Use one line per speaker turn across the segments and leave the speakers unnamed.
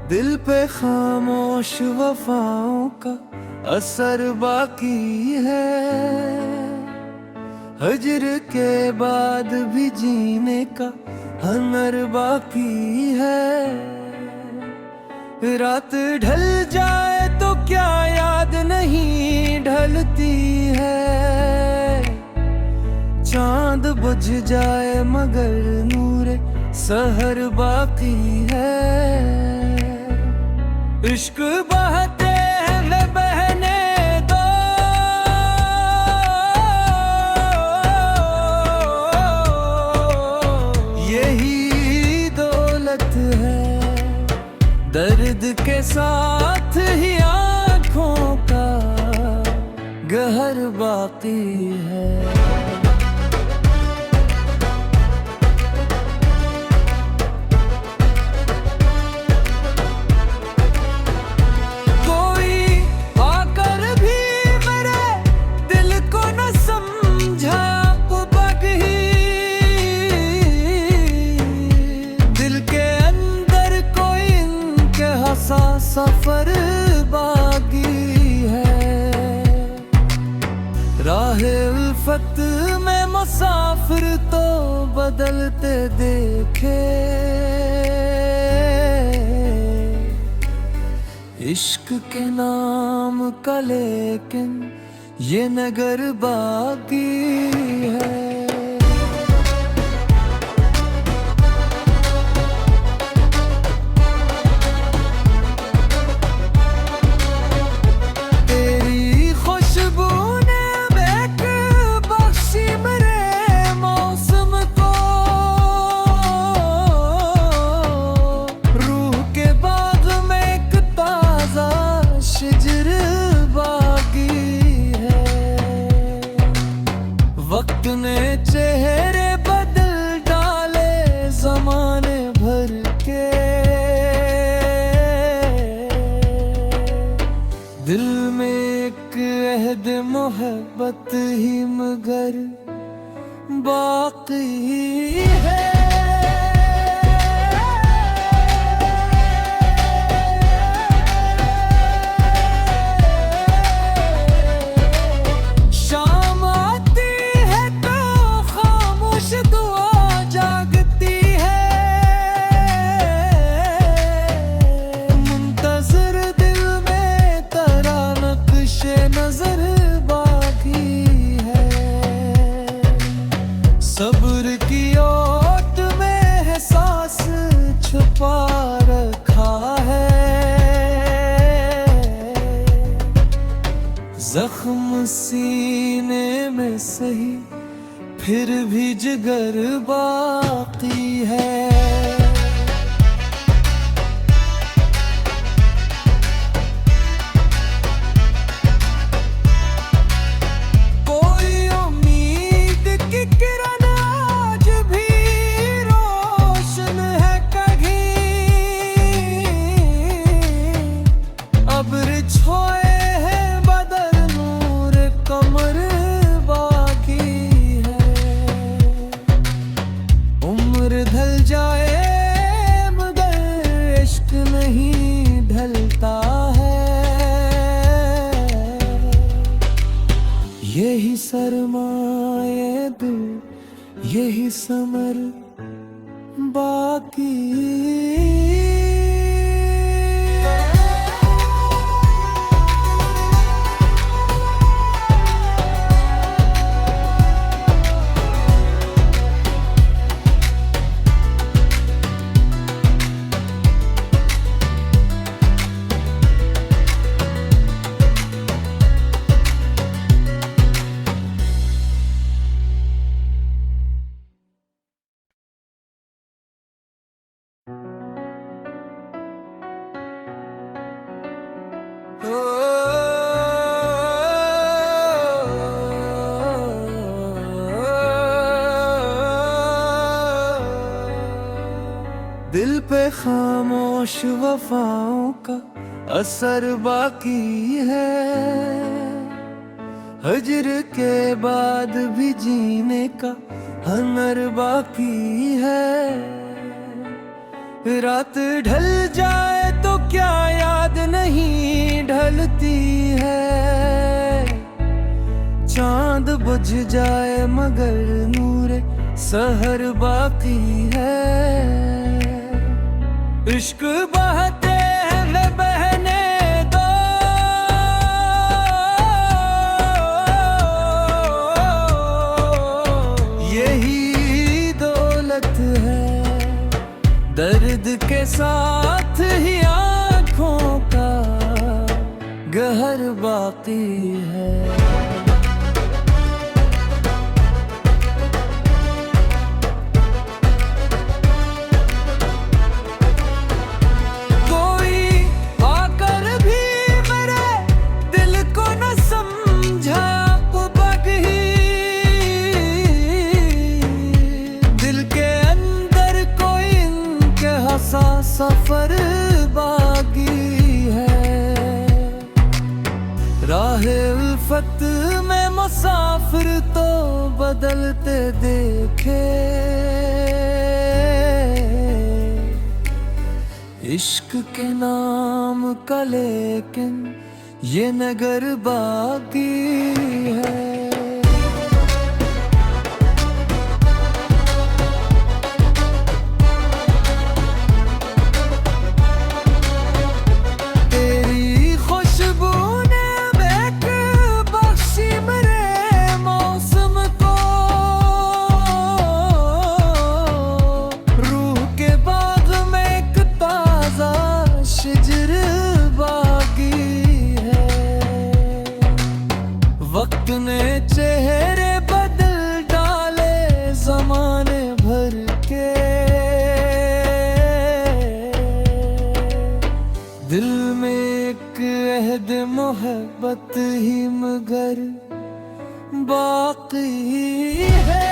दिल पे खामोश वफाओं का असर बाकी है। हजर के बाद भी जीने का हनर बाकी है। रात ढल जाए तो क्या याद नहीं ढलती है। चांद बुझ जाए मगर नूरे सहर बाकी है। इश्क बहते हैं वे बहने दो, यही दौलत है। दर्द के साथ ही आँखों का गहर बाकी है। सफर बाकी है। राहे उल्फत में मुसाफिर तो बदलते देखे। इश्क के नाम का लेकिन ये नगर बाकी है। वक्त ने चेहरे बदल डाले ज़माने भर के। दिल में एक अहद मोहब्बत ही मगर बाकी है। सब्र की ओट में एहसास छुपा रखा है। जख्म सीने में सही फिर भी जिगर बाकी है। ढल जाए मगर इश्क नहीं ढलता है। यही सरमाए दिल यही समर बाकी। दिल पे खामोश वफाओं का असर बाकी है। हजर के बाद भी जीने का हनर बाकी है। रात ढल जाए तो क्या याद नहीं ढलती है। चांद बुझ जाए मगर नूरे सहर बाकी है। इश्क बहते हैं वे बहने दो, यही दौलत है। दर्द के साथ ही आँखों का गहर बाकी है। सफर बाकी है। राहे उल्फत में मुसाफिर तो बदलते देखे। इश्क के नाम का लेकिन ये नगर बाकी है। वक्त ने चेहरे बदल डाले ज़माने भर के। दिल में एक अहद मोहब्बत ही मगर बाकी है।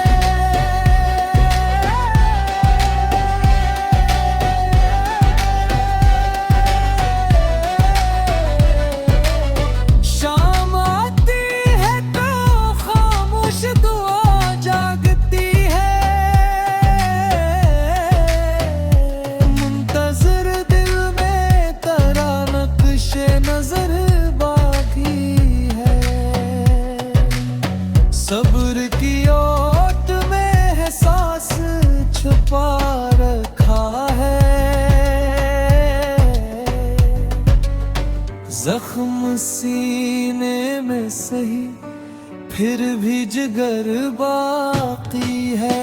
सब्र की ओट में है सांस छुपा रखा है। जख्म सीने में सही फिर भी जिगर बाकी है।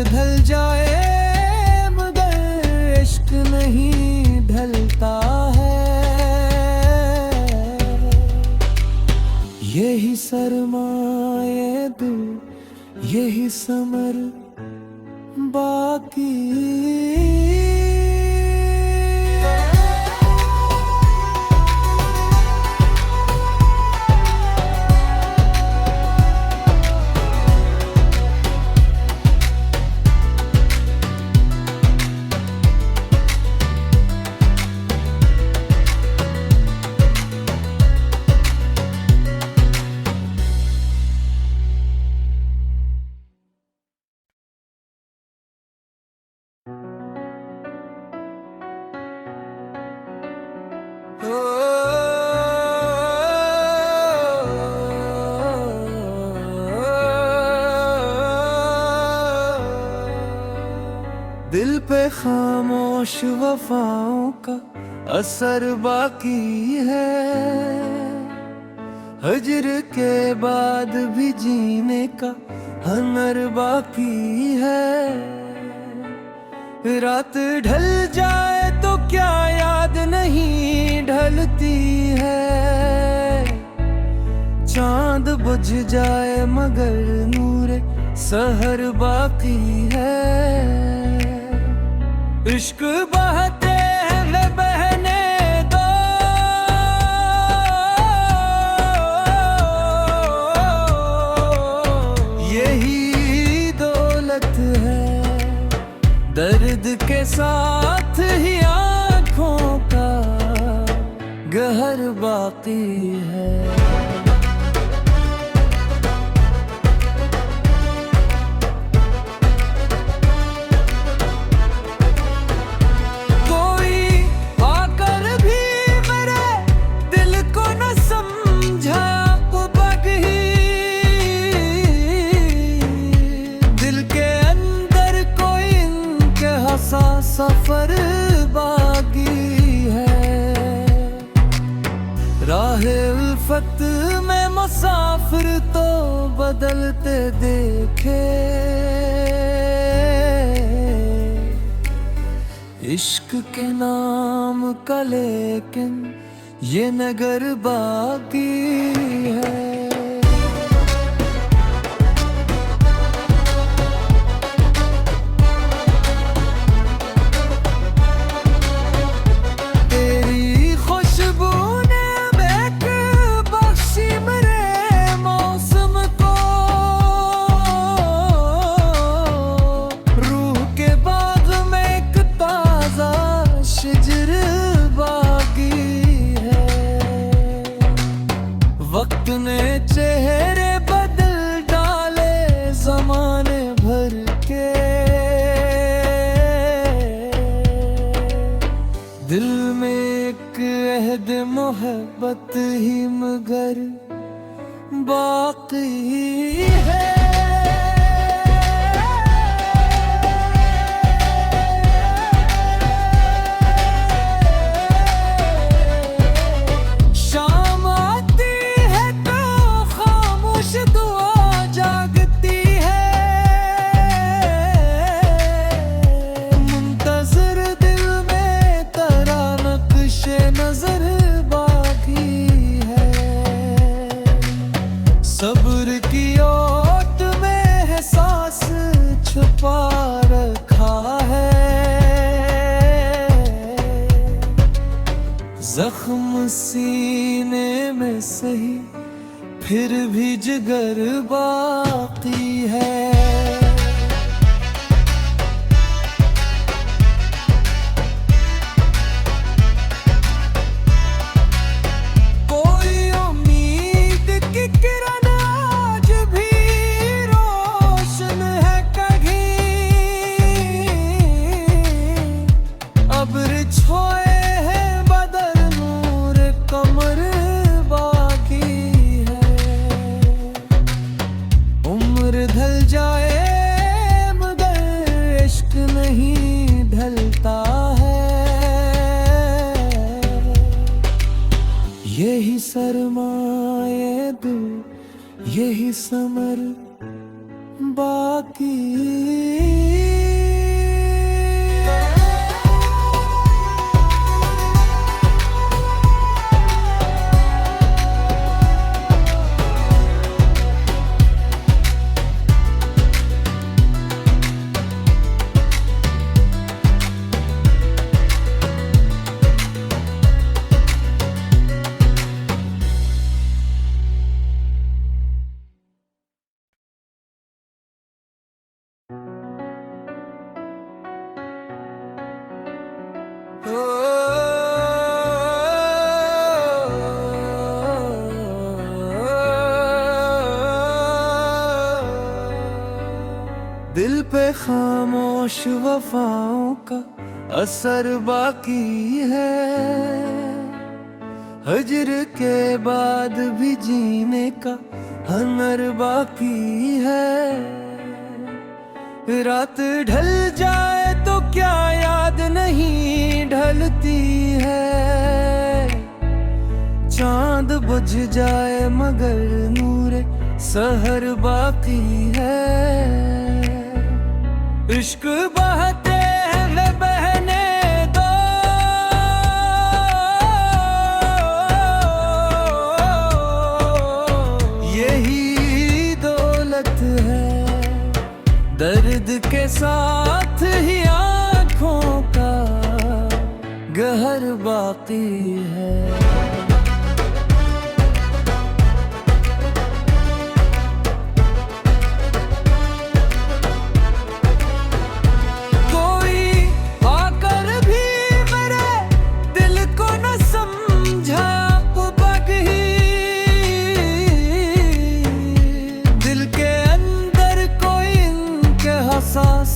ढल जाए मगर इश्क नहीं ढलता है। यही सरमाए दिल यही समर बाकी। दिल पे खामोश वफाओं का असर बाकी है। हिज्र के बाद भी जीने का हुनर बाकी है। रात ढल जाए तो क्या याद नहीं ढलती है। चांद बुझ जाए मगर नूरे सहर बाकी है। इश्क बहते हैं वे बहने दो, बाकी है। सफर बाकी है, राहे उल्फत में मुसाफिर तो बदलते देखे। इश्क के नाम का लेकिन ये नगर बाकी है। वक्त ने चेहरे बदल डाले जमाने भर के, दिल में एक अहद मोहब्बत ही मगर बाकी है। सब्र की ओट में है सांस छुपा रखा है, जख्म सीने में सही फिर भी जिगर बाकी है। ढल जाए मगर इश्क नहीं ढलता है, यही सरमाए दिल यही समर बाकी। दिल पे खामोश वफाओं का असर बाकी है, हजर के बाद भी जीने का हुनर बाकी है। रात ढल जाए तो क्या याद नहीं ढलती है, चांद बुझ जाए मगर नूरे सहर बाकी है। इश्क बहते हैं वे बहने दो, यही दौलत है, दर्द के साथ ही आँखों का गहर बाकी है।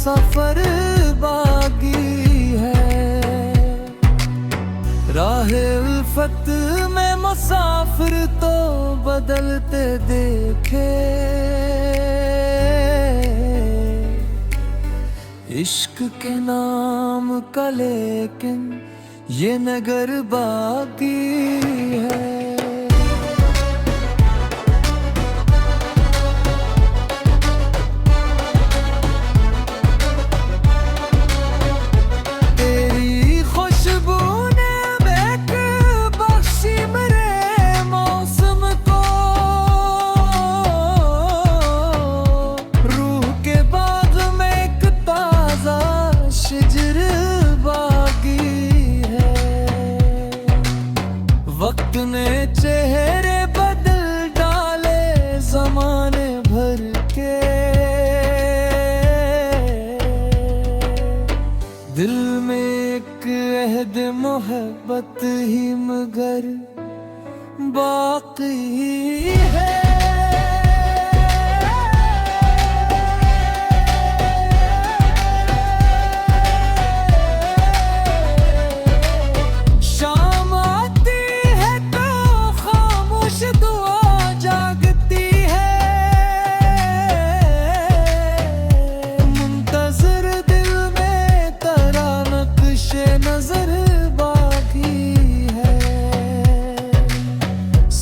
सफर बाकी है। राहे उल्फत में मुसाफिर तो बदलते देखे, इश्क के नाम का लेकिन ये नगर बाकी है। वक्त ने चेहरे बदल डाले ज़माने भर के, दिल में एक अहद मोहब्बत ही मगर बाकी है।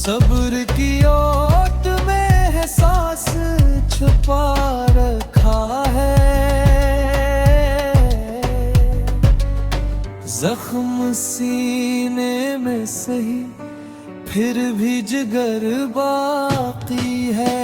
सब्र की ओट में एहसास छुपा रखा है, जख्म सीने में सही फिर भी जिगर बाकी है।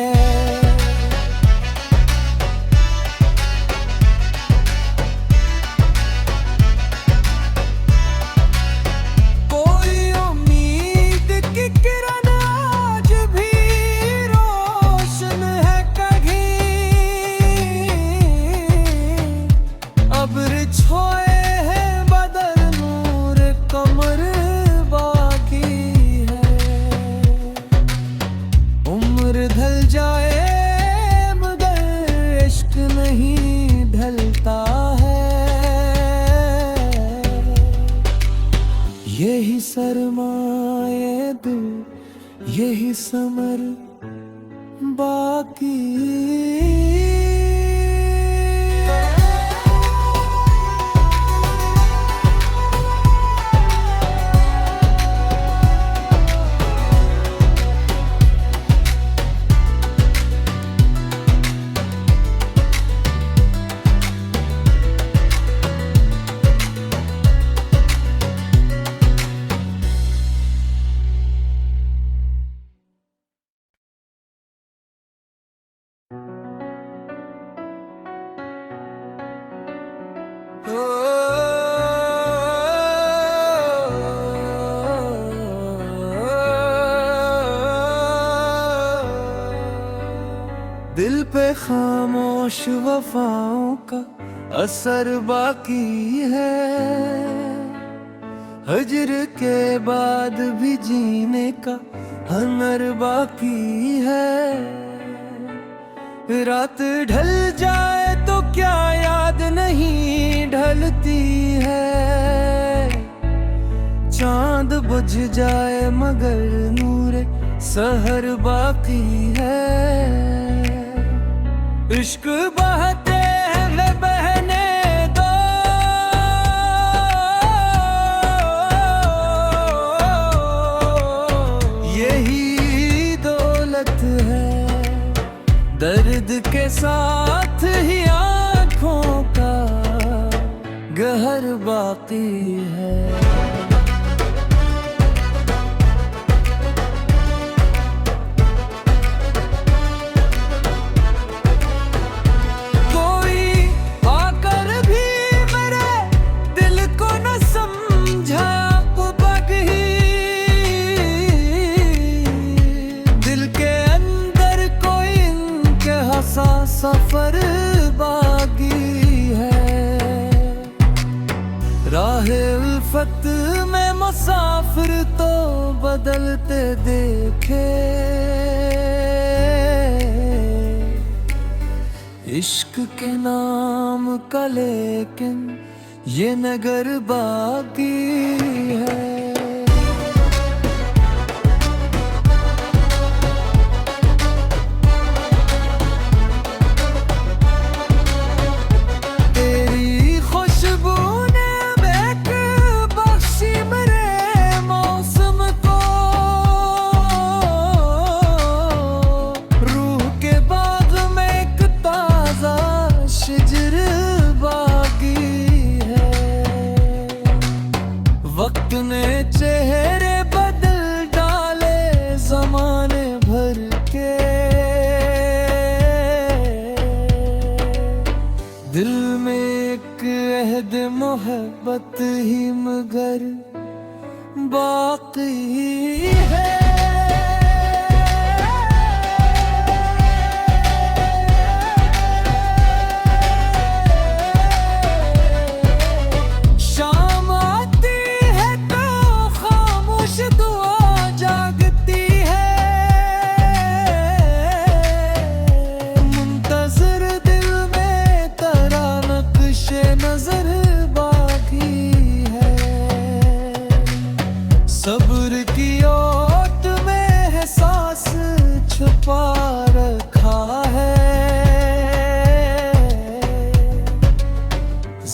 ढल जाए मगर इश्क नहीं ढलता है, यही सरमाए दिल यही समर बाकी। दिल पे खामोश वफाओं का असर बाकी है, हजर के बाद भी जीने का हुनर बाकी है। रात ढल जाए तो क्या याद नहीं ढलती है, चांद बुझ जाए मगर नूरे सहर बाकी है। इश्क बहते हैं वे बहने दो, यही दौलत है, दर्द के साथ ही आँखों का गहर बाकी है। सफर बाकी है, राहे उल्फत में मुसाफिर तो बदलते देखे, इश्क के नाम का लेकिन ये नगर बाकी है। तेरी खुशबू ने महक बख्शी मेरे मौसम को, रूह के बाग में एक ताजा शिजर बागी है। वक्त ने चेहरे बदल डाले जमाने भर के, दिल में एक अहद मोहब्बत ही मगर बाकी है। शाम आती है तो खामोश दुआ जागती है, मुंतज़िर दिल में तेरा नक्शे नजर बाकी है। सब्र की ओट में एहसास छुपा रखा है,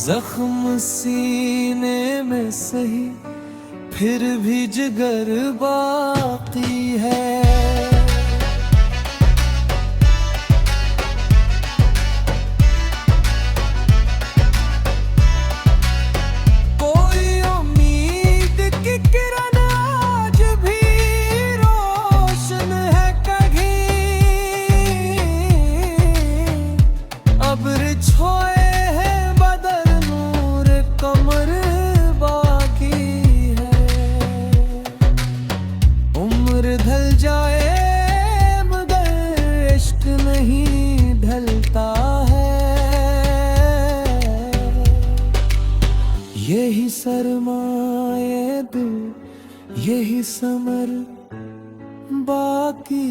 जख्म सीने में सही फिर भी जिगर बाकी है। कोई उम्मीद की किरण आज भी रोशन है कहीं, अब्र छोए हैं बदर नूर कमर बाकी है। उम्र ढल जाए मगर इश्क नहीं ढलता है, यही सरमाए दिल यही समर बाकी